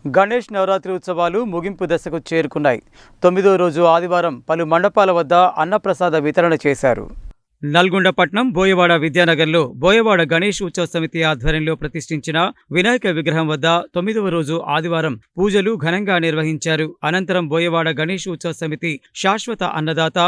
గణేష్ నవరాత్రి ఉత్సవాలు ముగింపు దశకు చేరుకున్నాయి. 9వ రోజు ఆదివారం పలు మండపాల వద్ద అన్నప్రసాద వితరణ చేశారు. నల్గొండ పట్నం బోయవాడ విద్యానగర్లో బోయవాడ గణేష్ ఉత్సవ సమితి ఆధ్వర్యంలో ప్రతిష్ఠించిన వినాయక విగ్రహం వద్ద 9వ రోజు ఆదివారం పూజలు ఘనంగా నిర్వహించారు. అనంతరం బోయవాడ గణేష్ ఉత్సవ సమితి శాశ్వత అన్నదాత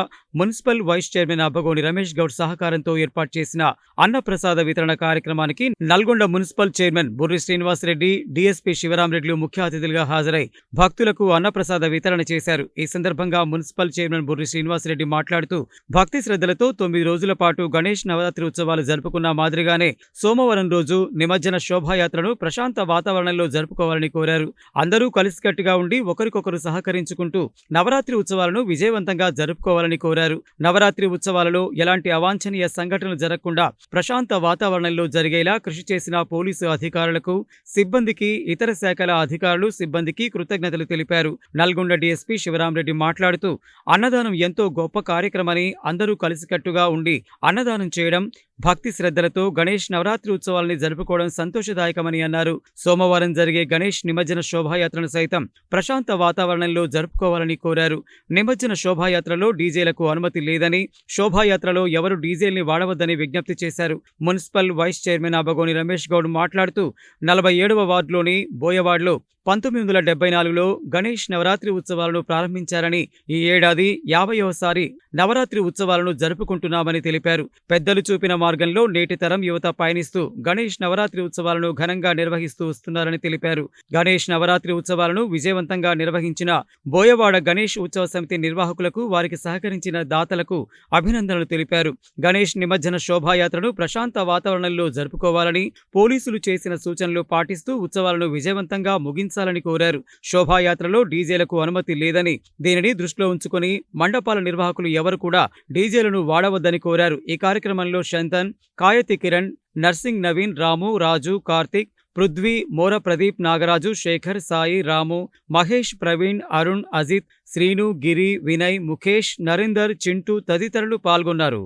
municipal vice chairman Abbagoni Ramesh Goud సహకారంతో ఏర్పాటు చేసిన అన్నప్రసాద వితరణ కార్యక్రమానికి Nalgonda municipal chairman Burri Srinivasareddy, DSP శివరాంరెడ్డిలు ముఖ్య అతిథులుగా హాజరై భక్తులకు అన్నప్రసాద వితరణ చేశారు. ఈ సందర్భంగా మున్సిపల్ చైర్మన్ బుర్రి శ్రీనివాసరెడ్డి మాట్లాడుతూ భక్తి శ్రద్ధలతో 9 రోజుల పాటు గణేష్ నవరాత్రి ఉత్సవాలు జరుపుకున్న మాదిరిగానే సోమవారం రోజు నిమజ్జన శోభాయాత్రను ప్రశాంత వాతావరణంలో జరుపుకోవాలని కోరారు. అందరూ కలిసికట్టుగా ఉండి ఒకరికొకరు సహకరించుకుంటూ నవరాత్రి ఉత్సవాలను విజయవంతంగా జరుపుకోవాలని కోరారు. నవరాత్రి ఉత్సవాలలో ఎలాంటి అవాంఛనీయ సంఘటనలు జరగకుండా ప్రశాంత వాతావరణంలో జరిగేలా కృషి చేసిన పోలీసు అధికారులకు, సిబ్బందికి, ఇతర శాఖల అధికారులు, సిబ్బందికి కృతజ్ఞతలు తెలిపారు. నల్గొండ డీఎస్పీ శివరాంరెడ్డి మాట్లాడుతూ అన్నదానం ఎంతో గొప్ప కార్యక్రమని, అందరూ కలిసికట్టుగా ఉండి అన్నదానం చేయడం, భక్తి శ్రద్ధలతో గణేష్ నవరాత్రి ఉత్సవాల్ని జరుపుకోవడం సంతోషదాయకమని అన్నారు. సోమవారం జరిగే గణేష్ నిమజ్జన శోభాయాత్రను సైతం ప్రశాంత వాతావరణంలో జరుపుకోవాలని కోరారు. నిమజ్జన శోభాయాత్రలో డీజేలకు అనుమతి లేదని, శోభాయాత్రలో ఎవరు డీజేల్ని వాడవద్దని విజ్ఞప్తి చేశారు. Municipal vice chairman Abbagoni Ramesh Goud మాట్లాడుతూ 47వ వార్డులోని బోయవాడలో 1974లో గణేష్ నవరాత్రి ఉత్సవాలను ప్రారంభించారని, ఈ ఏడాది 50వసారి నవరాత్రి ఉత్సవాలను జరుపుకుంటున్నామని తెలిపారు. పెద్దలు చూపిన మార్గంలో నేటి తరం యువత పయనిస్తూ గణేష్ నవరాత్రి ఉత్సవాలను ఘనంగా నిర్వహిస్తూ వస్తున్నారని తెలిపారు. గణేష్ నవరాత్రి ఉత్సవాలను విజయవంతంగా నిర్వహించిన బోయవాడ గణేష్ ఉత్సవ సమితి నిర్వాహకులకు, వారికి సహకరించిన దాతలకు అభినందనలు తెలిపారు. గణేష్ నిమజ్జన శోభాయాత్రను ప్రశాంత వాతావరణంలో జరుపుకోవాలని, పోలీసులు చేసిన సూచనలు పాటిస్తూ ఉత్సవాలను విజయవంతంగా ముగించాలని కోరారు. శోభాయాత్రలో డీజేలకు అనుమతి లేదని, దీనిని దృష్టిలో ఉంచుకుని మండపాల నిర్వాహకులు ఎవరు కూడా డీజేలను వాడవద్దని కోరారు. ఈ కార్యక్రమంలో శంతన్, కాయతి కిరణ్, నర్సింగ్ నవీన్, రాము, రాజు, కార్తిక్, పృథ్వీ, మోర ప్రదీప్, నాగరాజు, శేఖర్, సాయి, రాము, మహేష్, ప్రవీణ్, అరుణ్, అజిత్, శ్రీను, గిరి, వినయ్, ముఖేష్, నరేందర్, చింటూ తదితరులు పాల్గొన్నారు.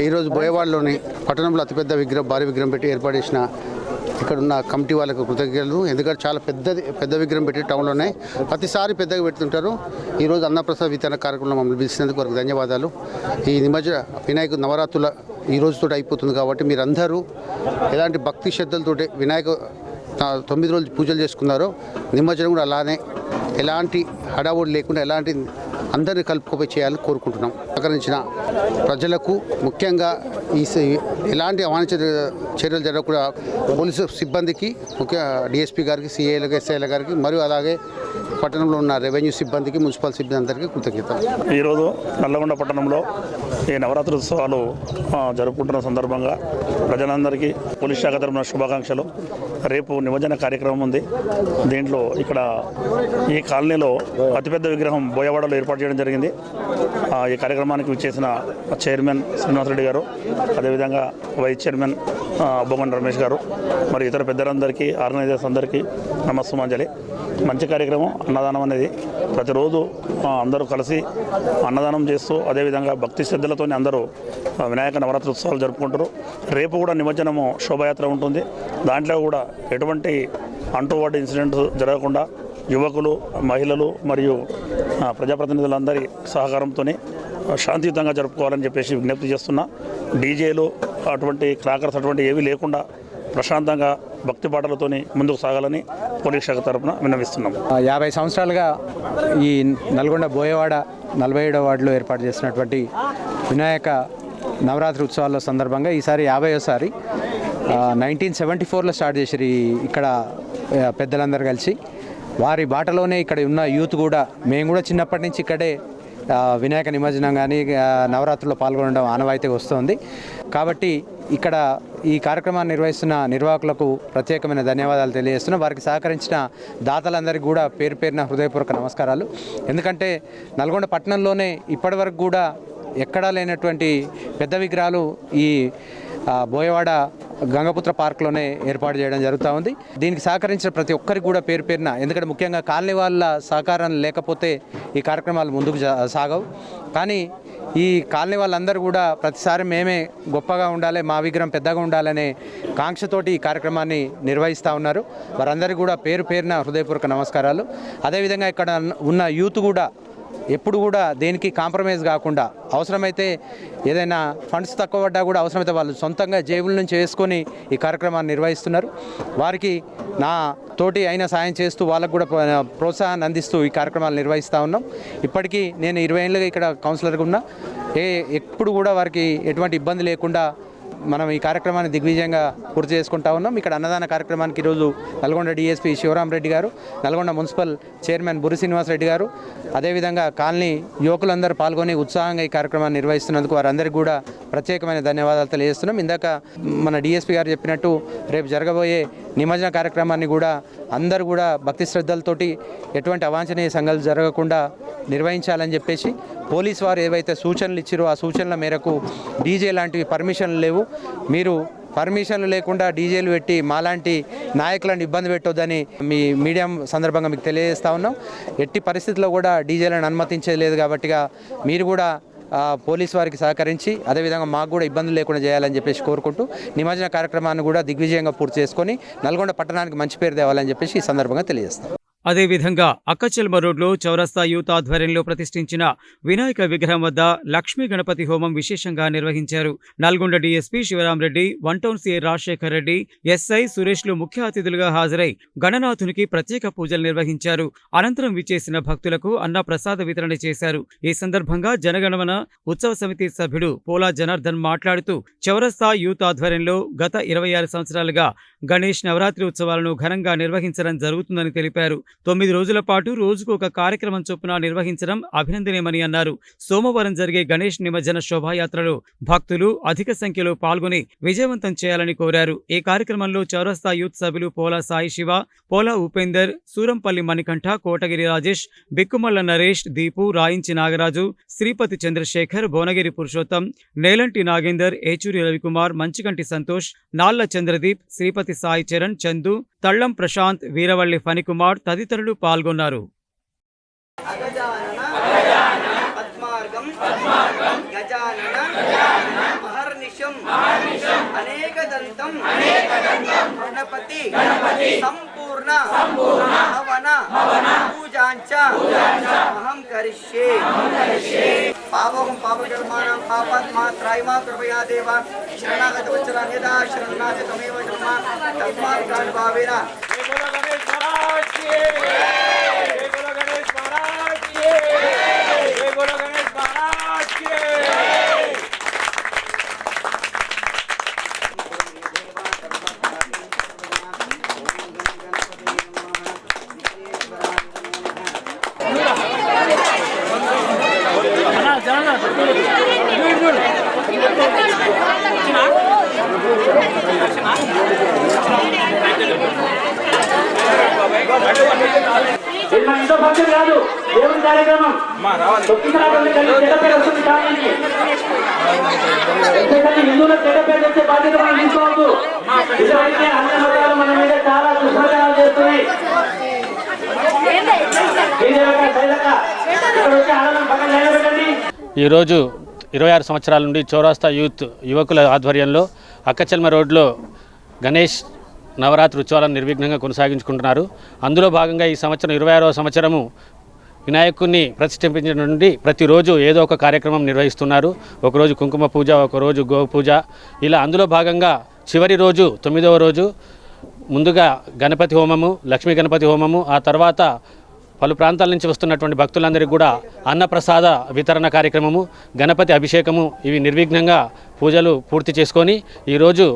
ఈరోజు బోయవాడలోని పట్టణంలో అతిపెద్ద భారీ విగ్రహం పెట్టి ఏర్పాటు చేసిన ఇక్కడున్న కమిటీ వాళ్ళకు కృతజ్ఞతలు. ఎందుకంటే చాలా పెద్ద విగ్రహం పెట్టి టౌన్లోనే ప్రతిసారి పెద్దగా పెడుతుంటారు. ఈరోజు అన్నప్రసాద వితరణ కార్యక్రమంలో మమ్మల్ని పిలిచినందుకు వారికి ధన్యవాదాలు. ఈ నిమజ్జన వినాయక నవరాత్రుల ఈ రోజుతో అయిపోతుంది కాబట్టి మీరందరూ ఎలాంటి భక్తి శ్రద్ధలతో వినాయక 9 రోజులు పూజలు చేసుకున్నారో, నిమజ్జనం కూడా అలానే ఎలాంటి హడావుడి లేకుండా ఎలాంటి అందరినీ కలుపుకోపోయి చేయాలని కోరుకుంటున్నాం. సహకరించిన ప్రజలకు, ముఖ్యంగా ఎలాంటి అవాంఛనీయ చర్యలు జరగకుండా పోలీసు సిబ్బందికి, ముఖ్య డిఎస్పీ గారికి, సిఐలకు, ఎస్ఐల గారికి, మరియు అలాగే పట్టణంలో ఉన్న రెవెన్యూ సిబ్బందికి, మున్సిపల్ సిబ్బంది అందరికీ కృతజ్ఞతలు. ఈరోజు నల్లగొండ పట్టణంలో ఈ నవరాత్రి ఉత్సవాలు జరుపుకుంటున్న సందర్భంగా ప్రజలందరికీ పోలీస్ శాఖ తరపున శుభాకాంక్షలు. రేపు నిమజ్జన కార్యక్రమం ఉంది. దీంట్లో ఇక్కడ ఈ కాలనీలో అతిపెద్ద విగ్రహం బోయవాడలో ఏర్పాటు చేయడం జరిగింది. ఈ కార్యక్రమానికి విచ్చేసిన చైర్మన్ శ్రీనివాసరెడ్డి గారు, అదేవిధంగా వైస్ చైర్మన్ అబ్బగోని రమేష్ గారు, మరి ఇతర పెద్దలందరికీ, ఆర్గనైజర్స్ అందరికీ నమస్సుమాంజలి. మంచి కార్యక్రమం అన్నదానం అనేది. ప్రతిరోజు అందరూ కలిసి అన్నదానం చేస్తూ, అదేవిధంగా భక్తి శ్రద్ధలతో అందరూ వినాయక నవరాత్రి ఉత్సవాలు జరుపుకుంటారు. రేపు కూడా నిమజ్జనము శోభాయాత్ర ఉంటుంది. దాంట్లో కూడా ఎటువంటి అంటువాటి ఇన్సిడెంట్స్ జరగకుండా యువకులు, మహిళలు మరియు ప్రజాప్రతినిధులందరి సహకారంతో శాంతియుతంగా జరుపుకోవాలని చెప్పేసి విజ్ఞప్తి చేస్తున్నా. డీజేలు అటువంటి క్రాకర్స్ అటువంటి ఏవి లేకుండా ప్రశాంతంగా భక్తి పాటలతోని ముందుకు సాగాలని పోలీస్ శాఖ తరఫున విన్నవిస్తున్నాం. 50 సంవత్సరాలుగా ఈ నల్గొండ బోయవాడ 47వ వార్డులో ఏర్పాటు చేసినటువంటి వినాయక నవరాత్రి ఉత్సవాల సందర్భంగా ఈసారి 50వసారి 1974లో స్టార్ట్ చేశారు ఇక్కడ పెద్దలందరూ కలిసి. వారి బాటలోనే ఇక్కడ ఉన్న యూత్ కూడా, మేము కూడా చిన్నప్పటి నుంచి ఇక్కడే వినాయక నిమజ్జనం కానీ నవరాత్రుల్లో పాల్గొనడం ఆనవాయితీ వస్తుంది. కాబట్టి ఇక్కడ ఈ కార్యక్రమాన్ని నిర్వహిస్తున్న నిర్వాహకులకు ప్రత్యేకమైన ధన్యవాదాలు తెలియజేస్తున్నాం. వారికి సహకరించిన దాతలందరికీ కూడా పేరు పేరున హృదయపూర్వక నమస్కారాలు. ఎందుకంటే నల్గొండ పట్టణంలోనే ఇప్పటివరకు కూడా ఎక్కడా లేనటువంటి పెద్ద విగ్రహాలు ఈ బోయవాడ గంగపుత్ర పార్క్లోనే ఏర్పాటు చేయడం జరుగుతూ ఉంది. దీనికి సహకరించిన ప్రతి ఒక్కరికి కూడా పేరు పేరున, ఎందుకంటే ముఖ్యంగా కాలనీ వాళ్ళ సహకారం లేకపోతే ఈ కార్యక్రమాలు ముందుకు సాగవు. కానీ ఈ కాలనీ వాళ్ళందరూ కూడా ప్రతిసారి మేమే గొప్పగా ఉండాలి, మా విగ్రహం పెద్దగా ఉండాలనే కాంక్షతోటి ఈ కార్యక్రమాన్ని నిర్వహిస్తూ ఉన్నారు. వారందరికీ కూడా పేరు పేరున హృదయపూర్వక నమస్కారాలు. అదేవిధంగా ఇక్కడ ఉన్న యూత్ కూడా ఎప్పుడు కూడా దేనికి కాంప్రమైజ్ కాకుండా, అవసరమైతే ఏదైనా ఫండ్స్ తక్కువ పడ్డా కూడా అవసరమైతే వాళ్ళు సొంతంగా జేబుల నుంచి వేసుకొని ఈ కార్యక్రమాన్ని నిర్వహిస్తున్నారు. వారికి నా తోటి అయినా సాయం చేస్తూ వాళ్ళకు కూడా ప్రోత్సాహాన్ని అందిస్తూ ఈ కార్యక్రమాలు నిర్వహిస్తూ ఉన్నాం. ఇప్పటికీ నేను 20 ఏళ్ళుగా ఇక్కడ కౌన్సిలర్గా ఉన్నా. ఎప్పుడు కూడా వారికి ఎటువంటి ఇబ్బంది లేకుండా మనం ఈ కార్యక్రమాన్ని దిగ్విజయంగా పూర్తి చేసుకుంటా ఉన్నాం. ఇక్కడ అన్నదాన కార్యక్రమానికి ఈరోజు నల్గొండ డిఎస్పీ శివరామరెడ్డి గారు, నల్గొండ మున్సిపల్ చైర్మన్ బుర్రి శ్రీనివాసరెడ్డి గారు, అదేవిధంగా కాలనీ యువకులందరూ పాల్గొని ఉత్సాహంగా ఈ కార్యక్రమాన్ని నిర్వహిస్తున్నందుకు వారందరికీ కూడా ప్రత్యేకమైన ధన్యవాదాలు తెలియజేస్తున్నాం. ఇందాక మన డిఎస్పీ గారు చెప్పినట్టు రేపు జరగబోయే నిమజ్జన కార్యక్రమాన్ని కూడా అందరూ కూడా భక్తి శ్రద్ధలతోటి ఎటువంటి అవాంఛనీయ సంఘటనలు జరగకుండా నిర్వహించాలని చెప్పేసి పోలీసు వారు ఏవైతే సూచనలు ఇచ్చారో ఆ సూచనల మేరకు డీజే లాంటివి పర్మిషన్లు లేవు. మీరు పర్మిషన్లు లేకుండా డీజేలు పెట్టి మాలాంటి నాయకులను ఇబ్బంది పెట్టొద్దని మీ మీడియా సందర్భంగా మీకు తెలియజేస్తా ఉన్నాం. ఎట్టి పరిస్థితుల్లో కూడా డీజేలను అనుమతించేది లేదు. కాబట్టిగా మీరు కూడా పోలీసు వారికి సహకరించి అదేవిధంగా మాకు కూడా ఇబ్బందులు లేకుండా చేయాలని చెప్పేసి కోరుకుంటూ నిమజ్జన కార్యక్రమాన్ని కూడా దిగ్విజయంగా పూర్తి చేసుకొని నల్గొండ పట్టణానికి మంచి పేరు తేవాలని చెప్పేసి ఈ సందర్భంగా తెలియజేస్తాం. అదేవిధంగా అక్కచెల్మ రోడ్లో చౌరస్తా యూత్ ఆధ్వర్యంలో ప్రతిష్ఠించిన వినాయక విగ్రహం వద్ద లక్ష్మీ గణపతి హోమం విశేషంగా నిర్వహించారు. Nalgonda DSP Sivaramareddy, one town CI Rajasekhar Reddy, SI సురేష్లు ముఖ్య అతిథులుగా హాజరై గణనాథునికి ప్రత్యేక పూజలు నిర్వహించారు. అనంతరం విచ్చేసిన భక్తులకు అన్న ప్రసాద వితరణ చేశారు. ఈ సందర్భంగా జనగణమన ఉత్సవ సమితి సభ్యుడు పోలా జనార్దన్ మాట్లాడుతూ చౌరస్తా యూత్ ఆధ్వర్యంలో గత 26 సంవత్సరాలుగా గణేష్ నవరాత్రి ఉత్సవాలను ఘనంగా నిర్వహించడం జరుగుతుందని తెలిపారు. 9 రోజుల పాటు రోజుకు ఒక కార్యక్రమం చొప్పున నిర్వహించడం అభినందనీయమని అన్నారు. సోమవారం జరిగే గణేష్ నిమజ్జన శోభాయాత్రలో భక్తులు అధిక సంఖ్యలో పాల్గొని విజయవంతం చేయాలని కోరారు. ఈ కార్యక్రమంలో చౌరస్తా యూత్ సభ్యులు పోలా సాయి శివ, పోలా ఉపేందర్, సూరంపల్లి మణికంఠ, కోటగిరి రాజేష్, బిక్కుమల్ల నరేష్, దీపు, రాయించి నాగరాజు, శ్రీపతి చంద్రశేఖర్, భువనగిరి పురుషోత్తం, నేలంటి నాగేందర్, ఏచూరి రవికుమార్, మంచికంటి సంతోష్, నాళ్ల చంద్రదీప్, శ్రీపతి సాయి చరణ్, చందు, తళ్లం ప్రశాంత్, వీరవల్లి ఫణికుమార్ తదితరులు పాల్గొన్నారు. సంపూర్ణ హవన పూజాంచ అహం కరిష్యే. పాపం పాపకర్మాణం పాపత్మాత్రాయమా కృపయా దేవ శరణాగత వత్సలాన్ యదా శరణాగత తమేవ శర్మ తస్మాత్ ప్రాణభావేన. ఇంట్లో ఫంక్షన్ కాదు, దేవుని కార్యక్రమం. హిందువుల చెడ్డ పేరు తెచ్చే బాధ్యత మనం తీసుకోవద్దు. ఇటువంటి అన్ని మతాలు మన మీద చాలా దుష్ప్రచారాలు చేస్తున్నాయి. ఈరోజు 26 సంవత్సరాల నుండి చౌరాస్తా యూత్ యువకుల ఆధ్వర్యంలో అక్కచెల్మ రోడ్లో గణేష్ నవరాత్రి ఉత్సవాలను నిర్విఘ్నంగా కొనసాగించుకుంటున్నారు. అందులో భాగంగా ఈ సంవత్సరం 26వ సంవత్సరము వినాయకుడిని ప్రతిష్ఠించడం నుండి ప్రతిరోజు ఏదో ఒక కార్యక్రమం నిర్వహిస్తున్నారు. ఒకరోజు కుంకుమ పూజ, ఒకరోజు గో పూజ, ఇలా అందులో భాగంగా చివరి రోజు 9వ రోజు ముందుగా గణపతి హోమము, లక్ష్మీ గణపతి హోమము, ఆ తర్వాత పలు ప్రాంతాల నుంచి వస్తున్నటువంటి భక్తులందరికీ కూడా అన్నప్రసాద వితరణ కార్యక్రమము, గణపతి అభిషేకము, ఇవి నిర్విఘ్నంగా పూజలు పూర్తి చేసుకొని ఈరోజు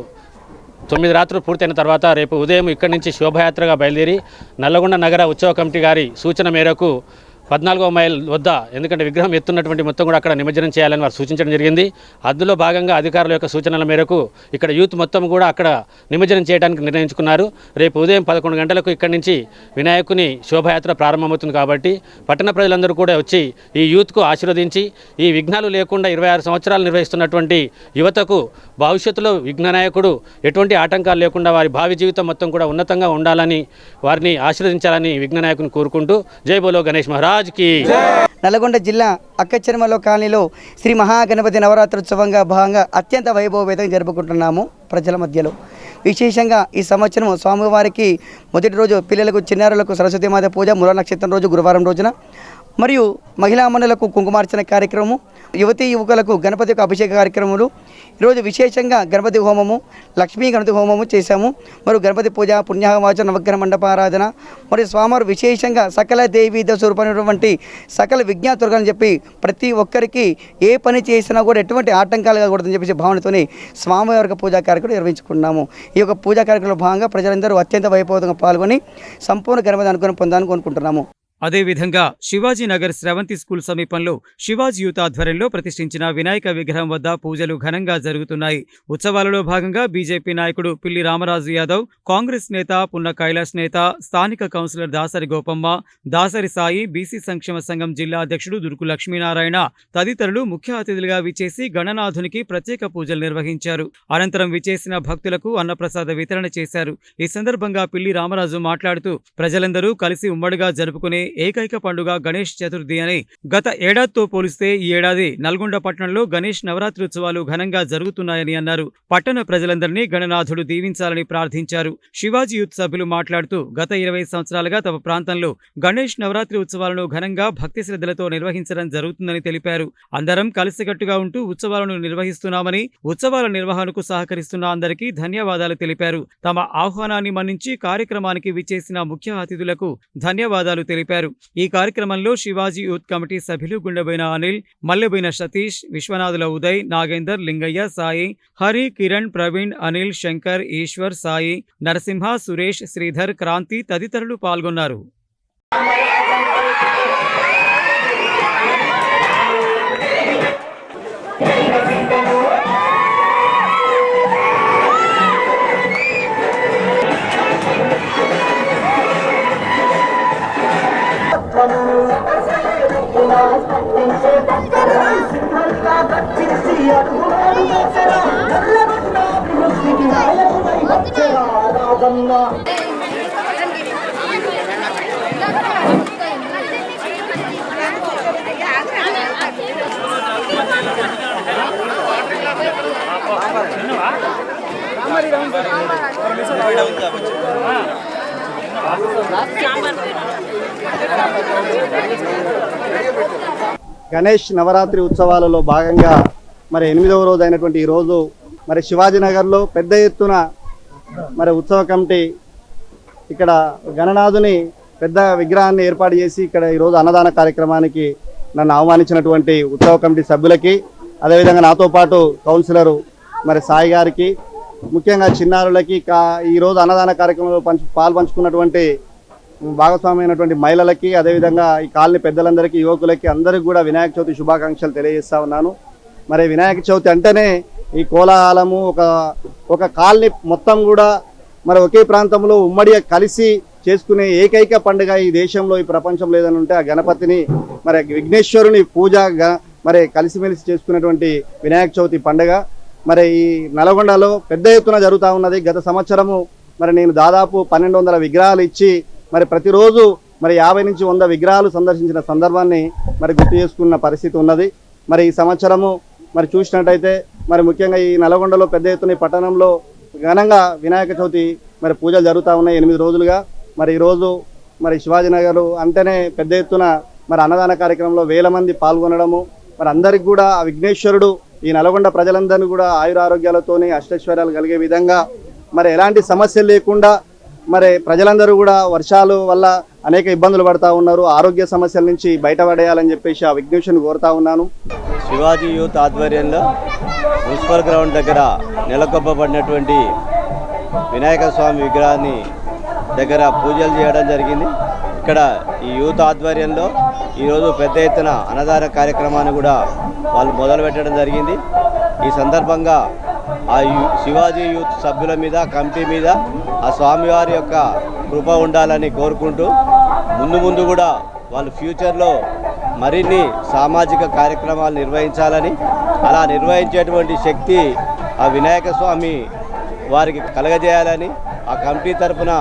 9 రాత్రులు పూర్తయిన తర్వాత రేపు ఉదయం ఇక్కడి నుంచి శోభయాత్రగా బయలుదేరి నల్లగొండ నగర ఉత్సవ కమిటీ గారి సూచన మేరకు 14వ మైల్ వద్ద, ఎందుకంటే విగ్రహం ఎత్తున్నటువంటి మొత్తం కూడా అక్కడ నిమజ్జనం చేయాలని వారు సూచించడం జరిగింది. అందులో భాగంగా అధికారుల యొక్క సూచనల మేరకు ఇక్కడ యూత్ మొత్తం కూడా అక్కడ నిమజ్జనం చేయడానికి నిర్ణయించుకున్నారు. రేపు ఉదయం 11 గంటలకు ఇక్కడి నుంచి వినాయకుని శోభయాత్ర ప్రారంభమవుతుంది కాబట్టి పట్టణ ప్రజలందరూ కూడా వచ్చి ఈ యూత్కు ఆశీర్వదించి ఈ విఘ్నాలు లేకుండా 26 సంవత్సరాలు నిర్వహిస్తున్నటువంటి యువతకు భవిష్యత్తులో విఘ్ననాయకుడు ఎటువంటి ఆటంకాలు లేకుండా వారి భావి జీవితం మొత్తం కూడా ఉన్నతంగా ఉండాలని వారిని ఆశీర్వదించాలని విఘ్ననాయకుని కోరుకుంటూ జై బోలో గణేష్ మహారాజ్. నల్గొండ జిల్లా అక్కచెర్మలో కాలనీలో శ్రీ మహాగణపతి నవరాత్రోత్సవంగా భాగంగా అత్యంత వైభవపేతంగా జరుపుకుంటున్నాము. ప్రజల మధ్యలో విశేషంగా ఈ సంవత్సరం స్వామివారికి మొదటి రోజు పిల్లలకు చిన్నారులకు సరస్వతీమాత పూజ, మూల నక్షత్రం రోజు గురువారం రోజున, మరియు మహిళా మనులకు కుంకుమార్చన కార్యక్రమము, యువతీ యువకులకు గణపతి యొక్క అభిషేక కార్యక్రమాలు. ఈరోజు విశేషంగా గణపతి హోమము, లక్ష్మీ గణపతి హోమము చేశాము. మరియు గణపతి పూజ, పుణ్యాహవాచన, నవగ్రహ మండపారాధన, మరియు స్వామివారు విశేషంగా సకల దేవీ స్వరూపమైనటువంటి సకల విజ్ఞాతులుగా చెప్పి ప్రతి ఒక్కరికి ఏ పని చేసినా కూడా ఎటువంటి ఆటంకాలు కాకూడదని చెప్పేసి భావనతోనే స్వామివారి యొక్క పూజా కార్యక్రమం నిర్వహించుకున్నాము. ఈ యొక్క పూజా కార్యక్రమంలో భాగంగా ప్రజలందరూ అత్యంత వైభవంగా పాల్గొని సంపూర్ణ గణపతి అనుగ్రహం పొందాలని కోరుకుంటున్నాము. అదేవిధంగా శివాజీనగర్ స్రవంతి స్కూల్ సమీపంలో శివాజీ యూత్ ఆధ్వర్యంలో ప్రతిష్ఠించిన వినాయక విగ్రహం వద్ద పూజలు ఘనంగా జరుగుతున్నాయి. ఉత్సవాలలో భాగంగా బీజేపీ నాయకుడు పిల్లి రామరాజు యాదవ్, కాంగ్రెస్ నేత పున్న కైలాస్ నేత, స్థానిక కౌన్సిలర్ దాసరి గోపమ్మ, దాసరి సాయి, బీసీ సంక్షేమ సంఘం జిల్లా అధ్యక్షుడు దుర్గు లక్ష్మీనారాయణ తదితరులు ముఖ్య అతిథులుగా విచేసి గణనాథునికి ప్రత్యేక పూజలు నిర్వహించారు. అనంతరం విచేసిన భక్తులకు అన్నప్రసాద వితరణ చేశారు. ఈ సందర్భంగా పిల్లి రామరాజు మాట్లాడుతూ ప్రజలందరూ కలిసి ఉమ్మడిగా జరుపుకునే ఏకైక పండుగ గణేష్ చతుర్థి అని, గత ఏడాదితో పోలిస్తే ఈ ఏడాది నల్గొండ పట్టణంలో గణేష్ నవరాత్రి ఉత్సవాలు ఘనంగా జరుగుతున్నాయని అన్నారు. పట్టణ ప్రజలందరినీ గణనాథుడు దీవించాలని ప్రార్థించారు. శివాజీ యూత్ సభ్యులు మాట్లాడుతూ గత 20 సంవత్సరాలుగా తమ ప్రాంతంలో గణేష్ నవరాత్రి ఉత్సవాలను ఘనంగా భక్తి శ్రద్ధలతో నిర్వహించడం జరుగుతుందని తెలిపారు. అందరం కలిసికట్టుగా ఉంటూ ఉత్సవాలను నిర్వహిస్తున్నామని, ఉత్సవాల నిర్వహణకు సహకరిస్తున్న అందరికీ ధన్యవాదాలు తెలిపారు. తమ ఆహ్వానాన్ని మన్నించి కార్యక్రమానికి విచ్చేసిన ముఖ్య అతిథులకు ధన్యవాదాలు తెలిపారు. ఈ కార్యక్రమంలో శివాజీ యూత్ కమిటీ సభ్యులు గుండెబైన అనిల్, మల్లెబైన సతీష్, విశ్వనాథుల ఉదయ్, నాగేందర్, లింగయ్య, సాయి, హరి, కిరణ్, ప్రవీణ్, అనిల్, శంకర్, ఈశ్వర్, సాయి, నరసింహ, సురేష్, శ్రీధర్, క్రాంతి తదితరులు పాల్గొన్నారు. గణేష్ నవరాత్రి ఉత్సవాలలో భాగంగా మరి 8వ రోజు అయినటువంటి ఈ రోజు మరి శివాజీనగర్లో పెద్ద ఎత్తున మరి ఉత్సవ కమిటీ ఇక్కడ గణనాథుని పెద్ద విగ్రహాన్ని ఏర్పాటు చేసి ఇక్కడ ఈరోజు అన్నదాన కార్యక్రమానికి నన్ను ఆహ్వానించినటువంటి ఉత్సవ కమిటీ సభ్యులకి, అదేవిధంగా నాతో పాటు కౌన్సిలరు మరి సాయి గారికి, ముఖ్యంగా చిన్నారులకి, ఈరోజు అన్నదాన కార్యక్రమంలో పాల్పంచుకున్నటువంటి భాగస్వామి అయినటువంటి మహిళలకి, అదేవిధంగా ఈ కాలనీ పెద్దలందరికీ, యువకులకి అందరికీ కూడా వినాయక చవితి శుభాకాంక్షలు తెలియజేస్తా ఉన్నాను. మరి వినాయక చవితి అంటేనే ఈ కోలాహలము, ఒక కాలనీ మొత్తం కూడా మరి ఒకే ప్రాంతంలో ఉమ్మడిగా కలిసి చేసుకునే ఏకైక పండుగ ఈ దేశంలో, ఈ ప్రపంచంలో ఏదైనా ఉంటే ఆ గణపతిని, మరి విఘ్నేశ్వరుని పూజ మరి కలిసిమెలిసి చేసుకునేటువంటి వినాయక చవితి పండుగ మరి ఈ నల్గొండలో పెద్ద ఎత్తున జరుగుతూ ఉన్నది. గత సంవత్సరము మరి నేను దాదాపు 1200 విగ్రహాలు ఇచ్చి మరి ప్రతిరోజు మరి 50 నుంచి 100 విగ్రహాలు సందర్శించిన సందర్భాన్ని మరి గుర్తు చేసుకున్న పరిస్థితి ఉన్నది. మరి ఈ సంవత్సరము మరి చూసినట్టయితే మరి ముఖ్యంగా ఈ నల్గొండలో పెద్ద ఎత్తున పట్టణంలో ఘనంగా వినాయక చవితి మరి పూజలు జరుగుతూ ఉన్నాయి 8 రోజులుగా. మరి ఈరోజు మరి శివాజీనగర్ అంటేనే పెద్ద ఎత్తున మరి అన్నదాన కార్యక్రమంలో వేల మంది పాల్గొనడము, మరి అందరికి కూడా ఆ విఘ్నేశ్వరుడు ఈ నల్గొండ ప్రజలందరినీ కూడా ఆయురారోగ్యాలతోని అష్టైశ్వర్యాలు కలిగే విధంగా మరి ఎలాంటి సమస్యలు లేకుండా మరి ప్రజలందరూ కూడా వర్షాలు వల్ల అనేక ఇబ్బందులు పడతా ఉన్నారు, ఆరోగ్య సమస్యల నుంచి బయటపడేయాలని చెప్పేసి ఆ విఘ్నేశ్వరుని కోరుతా ఉన్నాను. శివాజీ యూత్ ఆధ్వర్యంలో మున్సిపల్ గ్రౌండ్ దగ్గర నెలకొల్పబడినటువంటి వినాయక స్వామి విగ్రహాన్ని దగ్గర పూజలు చేయడం జరిగింది. ఇక్కడ ఈ యూత్ ఆధ్వర్యంలో ఈరోజు పెద్ద ఎత్తున అన్నదాన కార్యక్రమాన్ని కూడా వాళ్ళు మొదలుపెట్టడం జరిగింది. ఈ సందర్భంగా ఆ శివాజీ యూత్ సభ్యుల మీద, కమిటీ మీద ఆ స్వామివారి యొక్క కృప ఉండాలని కోరుకుంటూ ముందు కూడా వాళ్ళు ఫ్యూచర్లో మరిన్ని సామాజిక కార్యక్రమాలు నిర్వహించాలని, అలా నిర్వహించేటువంటి శక్తి ఆ వినాయక స్వామి వారికి కలగజేయాలని ఆ కమిటీ తరఫున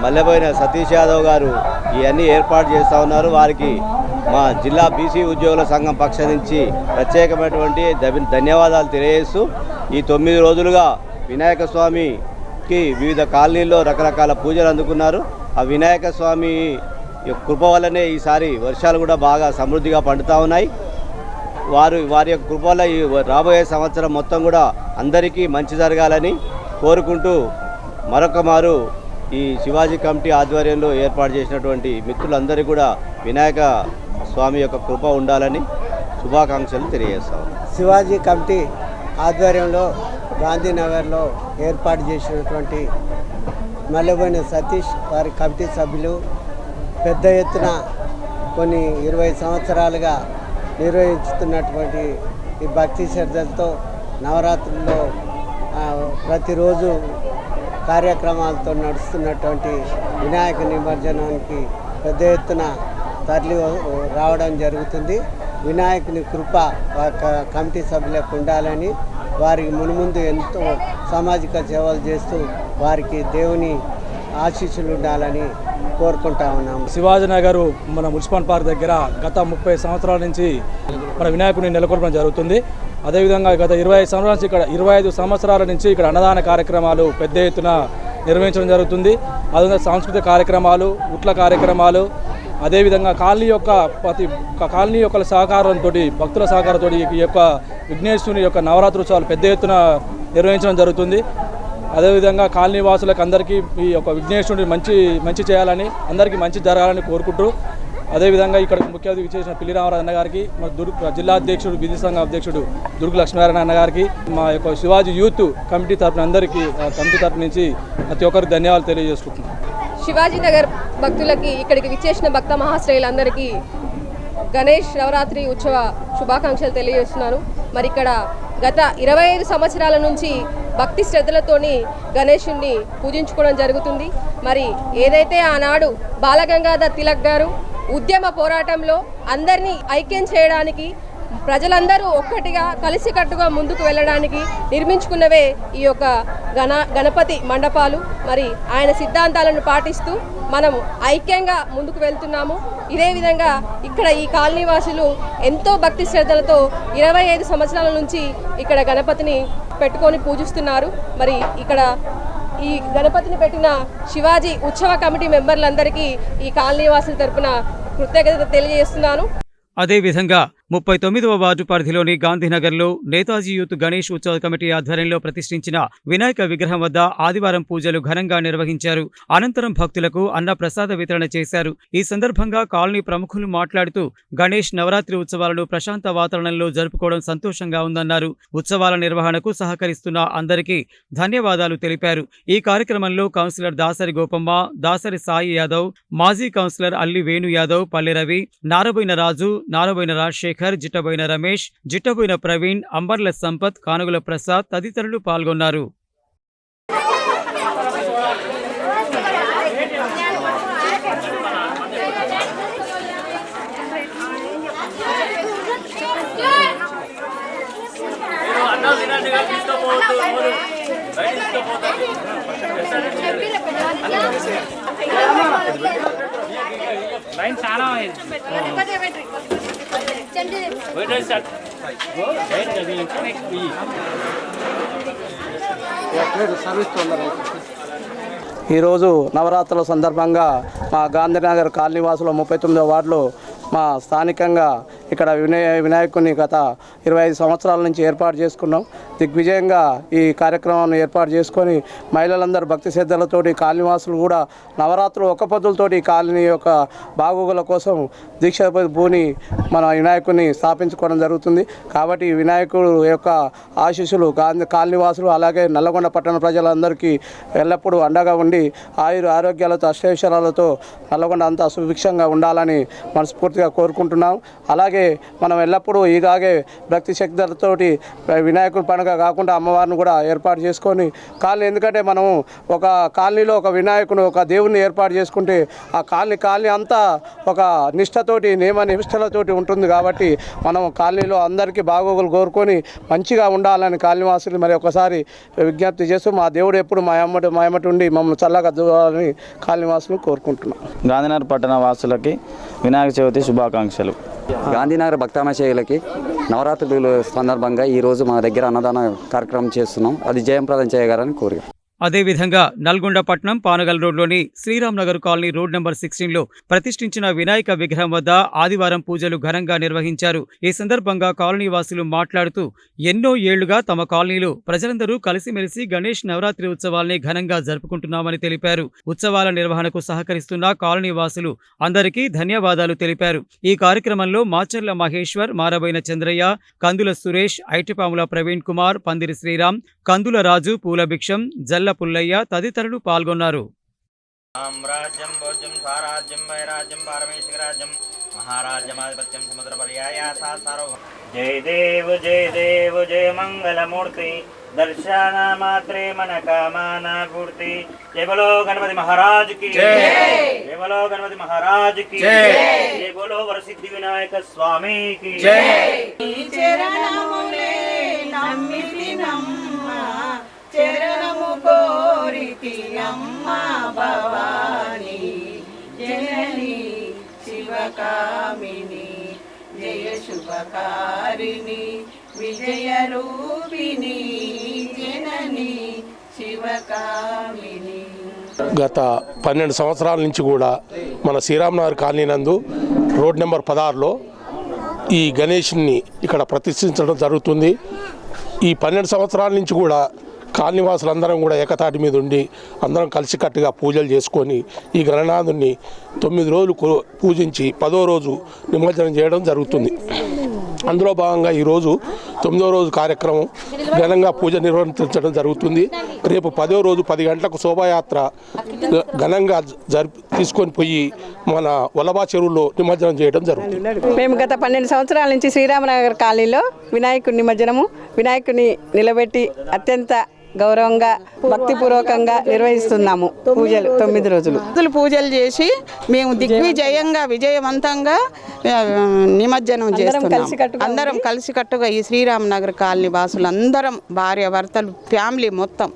మల్లెబోయిన సతీష్ యాదవ్ గారు ఇవన్నీ ఏర్పాటు చేస్తూ ఉన్నారు. వారికి మా జిల్లా బీసీ ఉద్యోగుల సంఘం పక్షం నుంచి ప్రత్యేకమైనటువంటి ధన్యవాదాలు తెలియజేస్తూ ఈ 9 రోజులుగా వినాయక స్వామికి వివిధ కాలనీల్లో రకరకాల పూజలు అందుకున్నారు. ఆ వినాయక స్వామి కృప వల్లనే ఈసారి వర్షాలు కూడా బాగా సమృద్ధిగా పండుతూ ఉన్నాయి. వారి యొక్క కృప వల్ల ఈ రాబోయే సంవత్సరం మొత్తం కూడా అందరికీ మంచి జరగాలని కోరుకుంటూ మరొక మారు ఈ శివాజీ కమిటీ ఆధ్వర్యంలో ఏర్పాటు చేసినటువంటి మిత్రులందరికీ కూడా వినాయక స్వామి యొక్క కృప ఉండాలని శుభాకాంక్షలు తెలియజేస్తాం. శివాజీ కమిటీ ఆధ్వర్యంలో గాంధీనగర్లో ఏర్పాటు చేసినటువంటి మల్లెబోయిన సతీష్ వారి కమిటీ సభ్యులు పెద్ద ఎత్తున కొన్ని 20 సంవత్సరాలుగా నిర్వహిస్తున్నటువంటి ఈ భక్తి శ్రద్ధలతో నవరాత్రుల్లో ప్రతిరోజు కార్యక్రమాలతో నడుస్తున్నటువంటి వినాయక నిమజ్జనానికి పెద్ద ఎత్తున తరలి రావడం జరుగుతుంది. వినాయకుని కృప కమిటీ సభ్యులకు ఉండాలని, వారికి మునుముందు ఎంతో సామాజిక సేవలు చేస్తూ వారికి దేవుని ఆశీస్సులు ఉండాలని కోరుకుంటా ఉన్నాము. శివాజీనగర్ మన మున్సిపల్ పార్క్ దగ్గర గత 30 సంవత్సరాల నుంచి మన వినాయకుడిని నెలకొల్పడం జరుగుతుంది. అదేవిధంగా గత 25 సంవత్సరాల నుంచి ఇక్కడ అన్నదాన కార్యక్రమాలు పెద్ద ఎత్తున నిర్వహించడం జరుగుతుంది. అదేవిధంగా సాంస్కృతిక కార్యక్రమాలు, ఉట్ల కార్యక్రమాలు, అదేవిధంగా ప్రతి కాలనీ యొక్క సహకారంతో, భక్తుల సహకారంతో ఈ యొక్క విఘ్నేశ్వరుని యొక్క నవరాత్రి ఉత్సవాలు పెద్ద ఎత్తున నిర్వహించడం జరుగుతుంది. అదేవిధంగా కాలనీ వాసులకు అందరికీ ఈ యొక్క విఘ్నేశ్వరుని మంచి చేయాలని, అందరికీ మంచి జరగాలని కోరుకుంటూ, అదేవిధంగా ఇక్కడ ముఖ్య అతిథి చేసిన పిల్లి రామరాజు అన్న గారికి, మా జిల్లా అధ్యక్షుడు, బీసీ సంఘం అధ్యక్షుడు దుర్గు లక్ష్మీనారాయణ అన్న గారికి, మా యొక్క శివాజీ యూత్ కమిటీ తరఫున అందరికీ కమిటీ తరఫు నుంచి ప్రతి ఒక్కరికి ధన్యవాదాలు తెలియజేసుకుంటున్నాం. శివాజీనగర్ భక్తులకి, ఇక్కడికి విచ్చేసిన భక్త మహాశ్రేయులందరికీ గణేష్ నవరాత్రి ఉత్సవ శుభాకాంక్షలు తెలియజేస్తున్నాను. మరి ఇక్కడ గత 25 సంవత్సరాల నుంచి భక్తి శ్రద్ధలతోని గణేశుణ్ణి పూజించుకోవడం జరుగుతుంది. మరి ఏదైతే ఆనాడు బాలగంగాధర్ తిలక్ గారు ఉద్యమ పోరాటంలో అందరినీ ఐక్యం చేయడానికి, ప్రజలందరూ ఒక్కటిగా కలిసికట్టుగా ముందుకు వెళ్ళడానికి నిర్మించుకున్నవే ఈ యొక్క గణపతి మండపాలు. మరి ఆయన సిద్ధాంతాలను పాటిస్తూ మనము ఐక్యంగా ముందుకు వెళ్తున్నాము. ఇదే విధంగా ఇక్కడ ఈ కాలనీవాసులు ఎంతో భక్తి శ్రద్ధలతో 25 సంవత్సరాల నుంచి ఇక్కడ గణపతిని పెట్టుకొని పూజిస్తున్నారు. మరి ఇక్కడ ఈ గణపతిని పెట్టిన శివాజీ ఉత్సవ కమిటీ మెంబర్లందరికీ ఈ కాలనీవాసుల తరపున కృతజ్ఞత తెలియజేస్తున్నాను. అదేవిధంగా 39వ వార్డు పరిధిలోని గాంధీనగర్లో నేతాజీ యూత్ గణేష్ ఉత్సవ కమిటీ ఆధ్వర్యంలో ప్రతిష్ఠించిన వినాయక విగ్రహం వద్ద ఆదివారం పూజలు ఘనంగా నిర్వహించారు. అనంతరం భక్తులకు అన్న ప్రసాద వితరణ చేశారు. ఈ సందర్భంగా కాలనీ ప్రముఖులు మాట్లాడుతూ గణేష్ నవరాత్రి ఉత్సవాలను ప్రశాంత వాతావరణంలో జరుపుకోవడం సంతోషంగా ఉందన్నారు. ఉత్సవాల నిర్వహణకు సహకరిస్తున్న అందరికీ ధన్యవాదాలు తెలిపారు. ఈ కార్యక్రమంలో కౌన్సిలర్ దాసరి గోపమ్మ, దాసరి సాయి యాదవ్, మాజీ కౌన్సిలర్ అల్లి వేణు యాదవ్, పల్లె రవి, నారబోయిన రాజు, నారబోయిన రాజశేఖర్, జిట్టబోయిన రమేష్, జిట్టబోయిన ప్రవీణ్, అంబర్ల సంపత్, కానుగుల ప్రసాద్ తదితరులు పాల్గొన్నారు. లైన్ చాలా ఈరోజు నవరాత్రుల సందర్భంగా మా గాంధీనగర్ కాలనీవాసుల 39వ వార్డులో మా స్థానికంగా ఇక్కడ వినాయకుని గత 25 సంవత్సరాల నుంచి ఏర్పాటు చేసుకున్నాం. దిగ్విజయంగా ఈ కార్యక్రమాన్ని ఏర్పాటు చేసుకొని మహిళలందరూ భక్తి శ్రద్ధలతోటి కాలనీవాసులు కూడా నవరాత్రులు ఒక్క పొద్దులతోటి కాలనీ యొక్క బాగోగుల కోసం దీక్ష భూని మన వినాయకుడిని స్థాపించుకోవడం జరుగుతుంది. కాబట్టి వినాయకుడు యొక్క ఆశీస్సులు కాలనీవాసులు అలాగే నల్లగొండ పట్టణ ప్రజలందరికీ ఎల్లప్పుడూ అండగా ఉండి ఆరోగ్యాలతో అష్టైశ్వర్యాలతో నల్లగొండ అంతా సుభిక్షంగా ఉండాలని మనస్ఫూర్తిగా కోరుకుంటున్నాం. అలాగే మనం ఎల్లప్పుడూ ఇలాగే భక్తి శక్తులతోటి వినాయకుడి పండుగ కాకుండా అమ్మవారిని కూడా ఏర్పాటు చేసుకొని ఎందుకంటే మనము ఒక కాలనీలో ఒక వినాయకుని ఒక దేవుని ఏర్పాటు చేసుకుంటే ఆ కాలనీ అంతా ఒక నిష్ఠతోటి నిష్టలతోటి ఉంటుంది. కాబట్టి మనం కాలనీలో అందరికీ బాగోగులు కోరుకొని మంచిగా ఉండాలని కాలనీవాసులు మరి ఒకసారి విజ్ఞప్తి చేస్తూ మా దేవుడు ఎప్పుడు మా అమ్మటి ఉండి మమ్మల్ని చల్లగా చూడాలని కాలనీవాసులు కోరుకుంటున్నాం. గాంధీనగర్ పట్టణ వాసులకి వినాయక చవితి శుభాకాంక్షలు. గాంధీనగర్ భక్తామశయులకి నవరాత్రుల సందర్భంగా ఈరోజు మా దగ్గర అన్నదాన కార్యక్రమం చేస్తున్నాం. అది జయప్రదం చేయగలని కోరిక. అదేవిధంగా నల్గొండ పట్నం పానగల్ రోడ్లోని Sriram Nagar colony road number 16లో ప్రతిష్ఠించిన వినాయక విగ్రహం వద్ద ఆదివారం పూజలు ఘనంగా నిర్వహించారు. ఈ సందర్భంగా కాలనీ వాసులు మాట్లాడుతూ ఎన్నో ఏళ్లుగా తమ కాలనీలో ప్రజలందరూ కలిసిమెలిసి గణేష్ నవరాత్రి ఉత్సవాల్ని ఘనంగా జరుపుకుంటున్నామని తెలిపారు. ఉత్సవాల నిర్వహణకు సహకరిస్తున్న కాలనీ వాసులు అందరికీ ధన్యవాదాలు తెలిపారు. ఈ కార్యక్రమంలో మాచర్ల మహేశ్వర్, మారబోయిన చంద్రయ్య, కందుల సురేష్, ఐటిపాముల ప్రవీణ్ కుమార్, పందిరి శ్రీరామ్, కందుల రాజు, పూల భిక్షం, జల్ల పుల్లయ్య తదితరులు పాల్గొన్నారు. రాజ్యం భోజ్యం స్వరాజ్యం వైరాజ్యం పారమేశ్వరాజ్యం మహారాజ్యమాధిపత్యం సముద్ర పర్యాసారో జయ దేవ జయ మంగళమూర్తి దర్శన మాత్రే మన కామానా పూర్తి. జయ బలో గణపతి మహారాజ్ కి జయ బలో గణపతి మహారాజ్ కి జయ బలో వరసిద్ధి వినాయక స్వామి కి చరణము కోరితి అమ్మ భవాని జనని శివకామిని జయ శుభకారిణి విజయ రూపిణి జనని శివకామిని. గత 12 సంవత్సరాల నుంచి కూడా మన శ్రీరామ్ నగర్ కాలనీ నందు రోడ్ నెంబర్ 16లో ఈ గణేష్ని ఇక్కడ ప్రతిష్ఠించడం జరుగుతుంది. ఈ 12 సంవత్సరాల నుంచి కూడా కాలనీవాసులందరం కూడా ఏకతాటి మీద ఉండి అందరం కలిసికట్టుగా పూజలు చేసుకొని ఈ గణనాథుని 9 రోజులు పూజించి 10వ రోజు నిమజ్జనం చేయడం జరుగుతుంది. అందులో భాగంగా ఈరోజు 9వ రోజు కార్యక్రమం ఘనంగా పూజ నిర్వహించడం జరుగుతుంది. రేపు 10వ రోజు 10 గంటలకు శోభాయాత్ర ఘనంగా తీసుకొని పోయి మన వల్లభా చెరువులో నిమజ్జనం చేయడం జరుగుతుంది. మేము గత 12 సంవత్సరాల నుంచి శ్రీరామనగర్ కాలనీలో వినాయకుడి నిమజ్జనము వినాయకుడిని నిలబెట్టి అత్యంత గౌరవంగా భక్తిపూర్వకంగా నిర్వహిస్తున్నాము. పూజలు 9 రోజులు పూజలు చేసి మేము దిగ్విజయంగా విజయవంతంగా నిమజ్జనం చేస్తున్నాం. అందరం కలిసికట్టుగా ఈ శ్రీరామ్ నగర్ కాలనీ వాసులు అందరం భార్య భర్తలు ఫ్యామిలీ మొత్తం.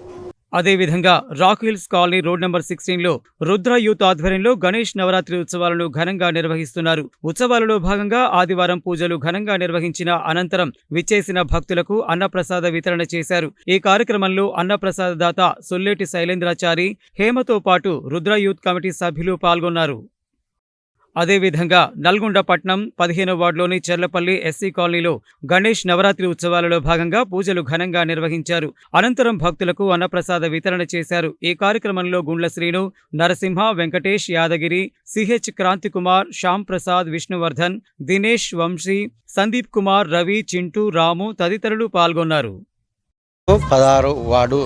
అదేవిధంగా rock hills colony road number 16లో రుద్ర యూత్ ఆధ్వర్యంలో గణేష్ నవరాత్రి ఉత్సవాలను ఘనంగా నిర్వహిస్తున్నారు. ఉత్సవాలలో భాగంగా ఆదివారం పూజలు ఘనంగా నిర్వహించిన అనంతరం విచ్చేసిన భక్తులకు అన్నప్రసాద వితరణ చేశారు. ఈ కార్యక్రమంలో అన్నప్రసాద దాత సొల్లేటి శైలేంద్రాచారి, హేమతో పాటు రుద్ర యూత్ కమిటీ సభ్యులు పాల్గొన్నారు. అదేవిధంగా నల్గొండ పట్నం 15వ వార్డులోని చెర్లపల్లి ఎస్సీ కాలనీలో గణేష్ నవరాత్రి ఉత్సవాలలో భాగంగా పూజలు ఘనంగా నిర్వహించారు. అనంతరం భక్తులకు అన్నప్రసాద వితరణ చేశారు. ఈ కార్యక్రమంలో గుండ్ల శ్రీను, నరసింహ, వెంకటేష్, యాదగిరి, సిహెచ్ క్రాంతికుమార్, శ్యామ్ ప్రసాద్, విష్ణువర్ధన్, దినేష్, వంశీ, సందీప్ కుమార్, రవి, చింటూ, రాము తదితరులు పాల్గొన్నారు. 16 వార్డు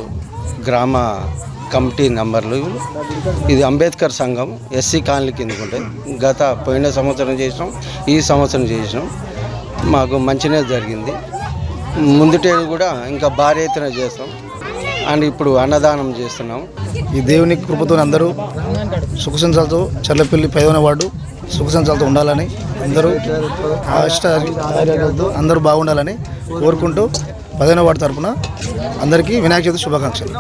గ్రామ కమిటీ నంబర్లు. ఇది అంబేద్కర్ సంఘం ఎస్సీ కాలనీ కిందకు ఉంటాయి. పోయిన సంవత్సరం చేసినాం, ఈ సంవత్సరం చేసినాం. మాకు మంచిగా జరిగింది. ముందుటేడు కూడా ఇంకా భారీ ఎత్తున చేస్తాం. అండ్ ఇప్పుడు అన్నదానం చేస్తున్నాం. ఈ దేవుని కృపతో అందరూ సుఖసంచాలతో చర్లపల్లి 15వ వార్డు సుఖసంచాలతో ఉండాలని అందరూ అందరూ బాగుండాలని కోరుకుంటూ 15వ వార్డు తరఫున అందరికీ వినాయక చవితి శుభాకాంక్షలు.